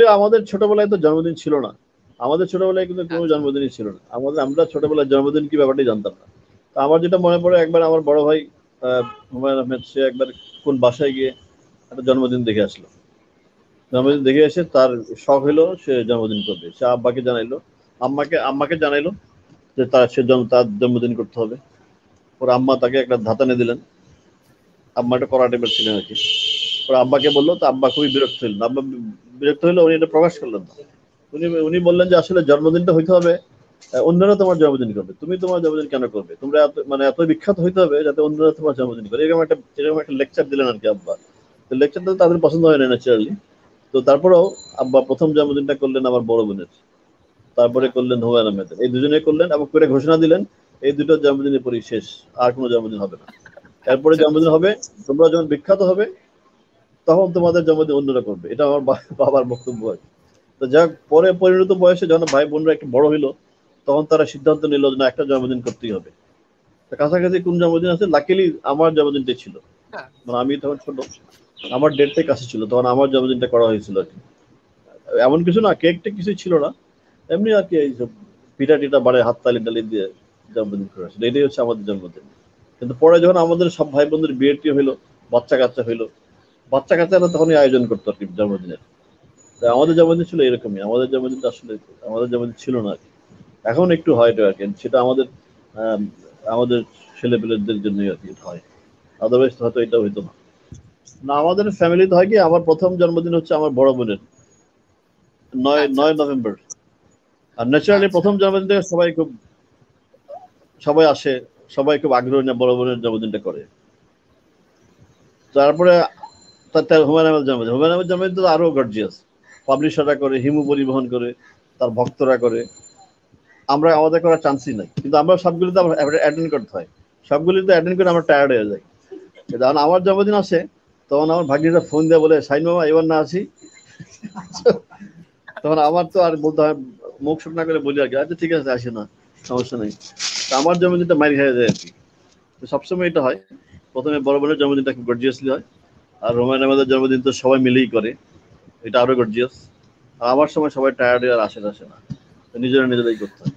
আমাদের ছোটবেলায় তো জন্মদিন ছিল না, আমাদের ছোটবেলায় কিন্তু কোনো জন্মদিনই ছিল না। আমরা ছোটবেলায় জন্মদিন কি ব্যাপারটাই জানতাম না। তো আমার যেটা মনে পড়ে, একবার আমার বড় ভাই হুমায়ুন আহমেদ, সে একবার কোন বাসায় গিয়ে একটা জন্মদিন দেখে আসলো। জন্মদিন দেখে এসে তার শখ হলো সে জন্মদিন করবে। সে আব্বাকে জানাইলো, আম্মাকে জানাইলো যে তার জন্মদিন করতে হবে। ওর আম্মা তাকে একটা ধাত এনে দিলেন। আম্মা একটা কড়া টেপের ছিলেন আর কি। ওর আব্বাকে বললো, তো আব্বা খুবই বিরক্ত হইলেন। আব্বা বিরক্ত হইলে উনি এটা প্রকাশ করলেন না। উনি বললেন যে আসলে জন্মদিনটা হইতে হবে অন্যরা তোমার জন্মদিন করবে, তুমি তোমার জন্মদিন কেন করবে? তোমরা এত বিখ্যাত হইতে হবে যাতে অন্যরা তোমার জন্মদিন করে। এরকম একটা লেকচার দিলেন আর কি আব্বা। তো লেকচারটা তাদের পছন্দ হয় না ন্যাচারালি। তো তারপরেও আব্বা প্রথম জন্মদিনটা করলেন আমার বড় বোনের, তারপরে করলেন হুমায়ুন আহমেদের। এই দুজনে করলেন এবং করে ঘোষণা দিলেন এই দুটো জন্মদিনের পরই শেষ, আর কোনো জন্মদিন হবে না। এরপরে জন্মদিন হবে, তোমরা যখন বিখ্যাত হবে তখন তোমাদের জন্মদিন অন্যরা করবে। এটা আমার বাবার বক্তব্য আর কি। তো যাক, পরে পরিণত বয়সে যখন ভাই বোনরা একটু বড় হইলো, তখন তারা সিদ্ধান্ত নিল যে না, একটা জন্মদিন করতেই হবে। কাছাকাছি কোন জন্মদিন আছে, লাকিলি আমার জন্মদিনটাই ছিল। মানে আমি তখন ছোট, আমার ডেটটাই কাছে ছিল, তখন আমার জন্মদিনটা করা হয়েছিল আর কি। এমন কিছু না, কেক টেক কিছুই ছিল না, এমনি আর কি এইসব পিঠা টিটা বাড়ে হাত তালি টালি দিয়ে জন্মদিন করে আসলে, এটাই হচ্ছে আমাদের জন্মদিন। কিন্তু পরে যখন আমাদের সব ভাই বোনদের বিয়ে টিয়ে হইলো, বাচ্চা কাচ্চা হইলো, বাচ্চা কাচ্চারা তখনই আয়োজন করতো আর কি জন্মদিনের। আমাদের জন্মদিন ছিল এরকমই, আমাদের জন্মদিন ছিল না আর কি। এখন একটু হয় এটা আর কি, সেটা আমাদের ছেলে পেলেদের জন্যই আর কি হয়, আদারওয়াইজ হয়তো এটা হইতো না। না, আমাদের ফ্যামিলিতে হয় কি, আমার প্রথম জন্মদিন হচ্ছে আমার বড় বোনের, 9 নভেম্বর। আর ন্যাচারালি প্রথম জন্মদিন থেকে সবাই আসে, সবাই খুব আগ্রহ নিয়ে বড় বোনের জন্মদিনটা করে। তারপরে তার হুমায়ুন আহমেদ জন্মদিন তো আরো গর্জিয়াস। পাবলিশাররা করে, হিমু পরিবহন করে, তার ভক্তরা করে। আমাদের করার চান্সই নাই, কিন্তু আমরা সবগুলিতে অ্যাটেন্ড করতে হয়। সবগুলিতে অ্যাটেন্ড করে আমরা টায়ার্ড হয়ে যাই। যখন আমার জন্মদিন আসে, তখন আমার ভাগ্নিটা ফোন দিয়ে বলে, শাহিন মামা এবার না আসি? তখন আমার তো আর বলতে হয়, মুখ শুকনা করে বলি আর কি, আচ্ছা ঠিক আছে আসে না, সমস্যা নেই। আমার জন্মদিনটা মারি খেয়ে যায় আর কি। তো সবসময় এটা হয়, প্রথমে বড় বোনের জন্মদিনটা খুব গর্জিয়াসলি হয়। আর হুমায়ুন আহমেদের জন্মদিন তো সবাই মিলেই করে, এটা আরো গর্জিয়াস। আর আমার সময় সবাই টায়ার্ড আর আসে না, নিজেরাই করতে হয়।